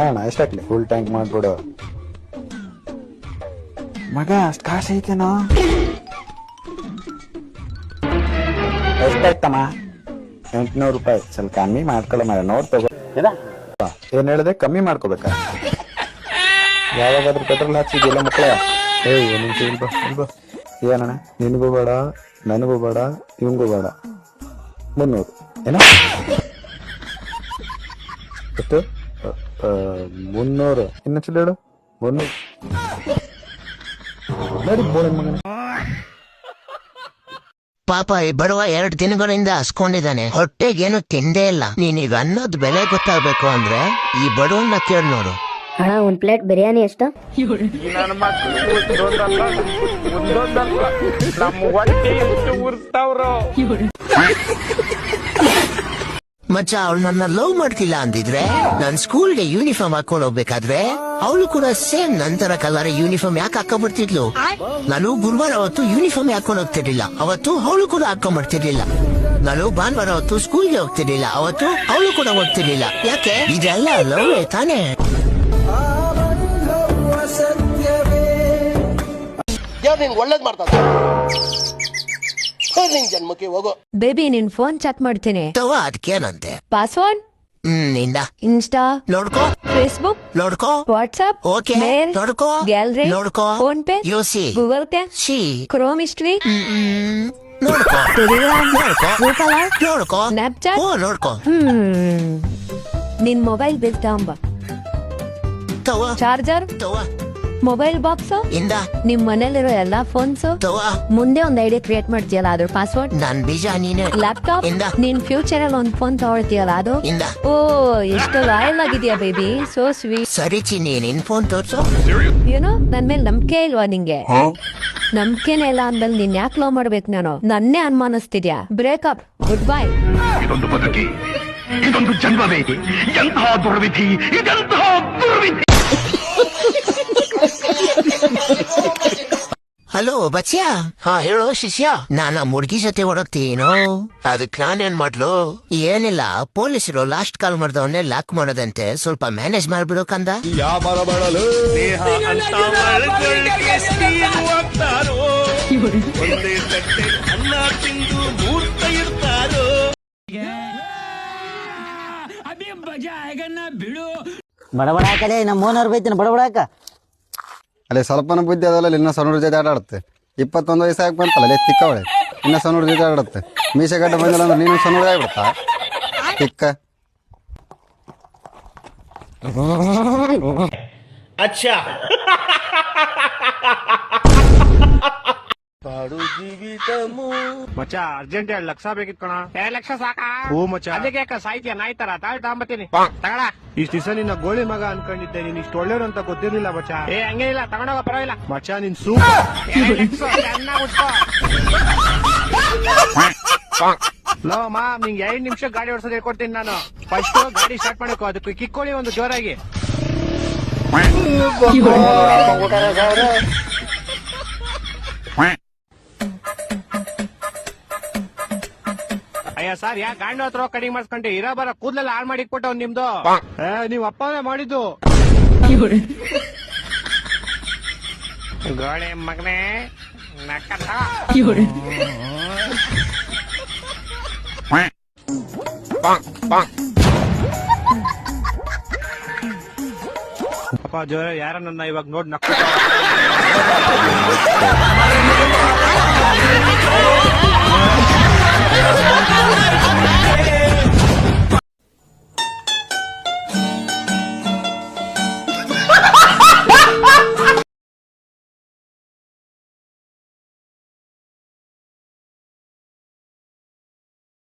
ಅಣ್ಣ ಎಷ್ಟಾಗ್ಲಿ full tank ಮಾಡ್ಬಿಡು ಮಗ. ಅಷ್ಟು ಕಾಸು ಐತೆನೋ? ಎಷ್ಟಾಯ್ತಮ್ಮ? 800 ರೂಪಾಯಿ. ಸ್ವಲ್ಪ ಕಮ್ಮಿ ಮಾಡ್ಕೊಳ್ಳೋ ಮಗ. ನೋಡ್ ತಗೋ. ಏನ್ ಹೇಳಿದೆ? ಕಮ್ಮಿ ಮಾಡ್ಕೋಬೇಕಾ? ಯಾವಾಗಾದ್ರೂ ಪೆಟ್ರೋಲ್ ಹಾಕ್ಸಿದ್ಯಲ್ಲ ಮಕ್ಕಳ? ಏನಣ್ಣ? ನಿನಗೂ ಬೇಡ, ನನಗೂ ಬೇಡ, ಇವಂಗೂ ಬೇಡ. 300 ಏನ? ಎಷ್ಟು? 300. ಇನ್ನೊಂದ್ಸಲ ಹೇಳು. 300 ನೋಡಿ ಬೋಳನ್ ಮಗನ. ಪಾಪ ಈ ಬಡವ 2 ದಿನಗಳಿಂದ ಹಸ್ಕೊಂಡಿದ್ದಾನೆ. ಹೊಟ್ಟೆಗೇನು ತಿಂದೇ ಇಲ್ಲ. ನೀನೀಗ ಅನ್ನೋದ್ ಬೆಲೆ ಗೊತ್ತಾಗ್ಬೇಕು ಅಂದ್ರೆ ಈ ಬಡವನ್ನ ಕೇಳಿ ನೋಡು. ಅಣ್ಣ, 1 ಪ್ಲೇಟ್ ಬಿರಿಯಾನಿ ಎಷ್ಟು? ನನ್ನ ಮಕ್ಕಳು ಒಂದೊಂದಲ್ಲ ನಮ್ಮ ಹೊಟ್ಟೆ ಎಷ್ಟು ಉರ್ಸ್ತಾವ್ರು. ಮಚ್ಚ, ಅವಳು ನನ್ನ ಲವ್ ಮಾಡ್ತಿಲ್ಲ ಅಂದಿದ್ರೆ ನಾನ್ ಸ್ಕೂಲ್ಗೆ ಯೂನಿಫಾರ್ಮ್ ಹಾಕೊಂಡ್ ಹೋಗ್ಬೇಕಾದ್ರೆ ಅವಳು ಕೂಡ ಸೇಮ್ ನಂತರ ಕಲರ್ ಯೂನಿಫಾರ್ಮ್ ಯಾಕೆ ಹಾಕೊಂಡ್ಬಿಡ್ತಿದ್ಲು? ನಾನು ಗುರುವಾರ ಅವತ್ತು ಯೂನಿಫಾರ್ಮ್ ಹಾಕೊಂಡ್ ಹೋಗ್ತಿರ್ಲಿಲ್ಲ, ಅವತ್ತು ಅವಳು ಕೂಡ ಹಾಕೊಂಡ್ಬಿಡ್ತಿರ್ಲಿಲ್ಲ. ನಾನು ಭಾನುವಾರ ಅವತ್ತು ಸ್ಕೂಲ್ಗೆ ಹೋಗ್ತಿರ್ಲಿಲ್ಲ, ಅವತ್ತು ಅವಳು ಕೂಡ ಹೋಗ್ತಿರ್ಲಿಲ್ಲ. ಯಾಕೆ? ಇದೆಲ್ಲ ಲವ್ ತಾನೇ. ಒಳ್ಳೇದ್ ಮಾಡ್ತಾ ಜನ್ಮಕ್ಕೆ ಹೋಗೋ. ಬೇಬಿ, ನಿನ್ ಫೋನ್ ಚೆಕ್ ಮಾಡ್ತೀನಿ. ಅದಕ್ಕೇನಂತೆ? ಪಾಸ್ವರ್ಡ್ ಇಂದ ಇನ್ಸ್ಟಾ ನೋಡ್ಕೋ, ಫೇಸ್ಬುಕ್ ನೋಡ್ಕೋ, ವಾಟ್ಸ್ಆಪ್, ಓಕೆ ಮೇಲ್ ನೋಡ್ಕೋ, ಗ್ಯಾಲರಿ ನೋಡ್ಕೋ, phone pay UC Google pay C Chrome history ನೋಡ್ಕೋ, ಟೆಲಿಗ್ರಾಮ್ ನೋಡ್ಕೋ, ಟ್ರೂಕಾಲರ್ ನೋಡ್ಕೋ, ಸ್ನ್ಯಾಪ್ಚಾಟ್. ನೋಡ್ಕೋ. ನಿನ್ ಮೊಬೈಲ್ ಬಿಲ್ ತಗೊಂಬ. ತವ ಚಾರ್ಜರ್, ತವ ಮೊಬೈಲ್ ಬಾಕ್ಸ್, ಇಂದ ನಿಮ್ ಮನೇಲಿರೋ ಎಲ್ಲಾ ಫೋನ್ಸ್. ತವ ಮುಂದೆ ಒಂದ್ ಐಡಿಯಾ ಕ್ರಿಯೇಟ್ ಮಾಡ್ತೀಯಲ್ಲ, ಅದ್ರ ಪಾಸ್ವರ್ಡ್. ನಾನ್ ಬೀಜ ನೀನೆ. ಲ್ಯಾಪ್ಟಾಪ್, ಇಂದ ನೀನ್ ಫ್ಯೂಚರ್ ಅಲ್ಲಿ ಒಂದ್ ಫೋನ್ ತಗೊಳ್ತೀಯಲ್ಲ, ಅದು. ಇಂದ ಓ, ಎಷ್ಟು ಲಾಯಲ್ ಆಗಿದ್ಯಾ ಬೇಬಿ, ಸೋ ಸ್ವೀಟ್. ಸರಿ ಚಿನ್ನಿ, ನಿನ್ ಫೋನ್ ತೋರ್ಸು. ಏನೋ ನನ್ ಮೇಲೆ ನಂಬಿಕೆ ಇಲ್ವಾ ನಿಂಗೆ? ನಂಬಿಕೆನೇ ಇಲ್ಲ ಅಂದ್ಮೇಲೆ ನೀನ್ ಯಾಕೆ ಲವ್ ಮಾಡ್ಬೇಕು? ನಾನು ನನ್ನೇ ಅನುಮಾನಿಸ್ತಿದ್ಯಾ? Breakup, good bye. ಇದೊಂದು ಬದುಕಿ, ಇದೊಂದು ಜನ್ಮವೇ, ಎಂತಹ ದುರ್ವಿಧಿ, ಇದೆಂತಹ ದುರ್ವಿಧಿ. ಹಲೋ ಬಚ್ಯಾ. ಹಾ ಹೇಳು ಶಿಷ್ಯ. ನಾನು ಹುಡ್ಗಿ ಜೊತೆ ಹೊಡಕ್ತೀನೋ, ಅದಕ್ಕೆ ನಾನೇನ್ ಮಾಡ್ಲು? ಏನಿಲ್ಲ, ಪೊಲೀಸರು ಲಾಸ್ಟ್ ಕಾಲ್ ಮಾಡ್ದವನ್ನೇ ಲಾಕ್ ಮಾಡೋದಂತೆ, ಸ್ವಲ್ಪ ಮ್ಯಾನೇಜ್ ಮಾಡ್ಬಿಡು ಕಂದ. ಬಡಬಡ ಹಾಕಲೇ ನಮ್ಮ ಓನರ್ ಬೈತೀನಿ ಬಡಬಡಾಕ. ಅಲ್ಲಿ ಸ್ವಲ್ಪನ ಬುದ್ಧಿ ಅದಲ್ಲ, ಇನ್ನ ಸಣ್ಣ ಜೊತೆ ಆಟ ಆಡುತ್ತೆ. 21 ವಯಸ್ಸು ಆಗಿ ಬಂತಲ್ಲ, ಅಲ್ಲೇ ತಿಕ್ಕವಳೆ ಇನ್ನ ಸಣ್ಣ ಜೊತೆ ಆಡುತ್ತೆ. ಮೀಸೆ ಗಡ್ಡ ಬಂದಿಲ್ಲ ಅಂದ್ರೆ ನೀನು ಸಣ್ಣ ಆಗ್ಬಿಡ್ತಾ ತಿಕ್ಕ. ಅಚ್ಚಾ ಮಚ್ಚ ಅರ್ಜೆಂಟ್ 2 ಲಕ್ಷ ಬೇಕಿತ್ ಕಣ. 2 ಲಕ್ಷ ಸಾಕಾ? ಹೂ ಮಚ್ಚ. ಅದಕ್ಕೆ ಸಾಹಿತ್ಯ ನಾಯಿ ತರ ತಗೊಂಬತ್ತೀನಿ. ತಗೊಳ. ಇಷ್ಟ ದಿವಸ ನಿನ್ನ ಗೋಳಿ ಮಗ ಅನ್ಕೊಂಡಿದ್ದೆ, ನೀನ್ ಇಷ್ಟು ಒಳ್ಳೆಯವ್ರು ಅಂತ ಗೊತ್ತಿರ್ಲಿಲ್ಲ ಮಚ್ಚ. ಹಂಗೇನಿಲ್ಲ, ತಗೊಂಡೋಗ ಪರವಾಗಿಲ್ಲ ಮಚ್ಚ. ನಿನ್ ಲೋ ಮಾ, ನಿಂಗೆ 2 ನಿಮಿಷ ಗಾಡಿ ಓಡಿಸೋದು ಹೇಳ್ಕೊಡ್ತೀನಿ ನಾನು. ಫಸ್ಟ್ ಗಾಡಿ ಸ್ಟಾರ್ಟ್ ಮಾಡಬೇಕು, ಅದಕ್ಕೆ ಕಿಕ್ಕೊಳ್ಳಿ ಒಂದು ಜೋರಾಗಿ. ಅಯ್ಯ ಸರ್, ಯಾಕೆ ಗಾಂಡು ಹತ್ರ ಕಡಿಮೆ ಮಾಡಿಸ್ಕೊಂಡೆ? ಇರೋ ಬರೋ ಕೂದಲೆಲ್ಲ ಹಾಳು ಮಾಡಿ ಕೊಟ್ಟವ್ ನಿಮ್ದು. ನೀವ್ ಅಪ್ಪನೇ ಮಾಡಿದ್ದು. ಗೋಳೆ ಮಗನೇ ನಕ್ಕತ್ತ. ಅಪ್ಪ ಜೋರ, ಯಾರ ನನ್ನ ಇವಾಗ ನೋಡ್ ನಕ್ಕ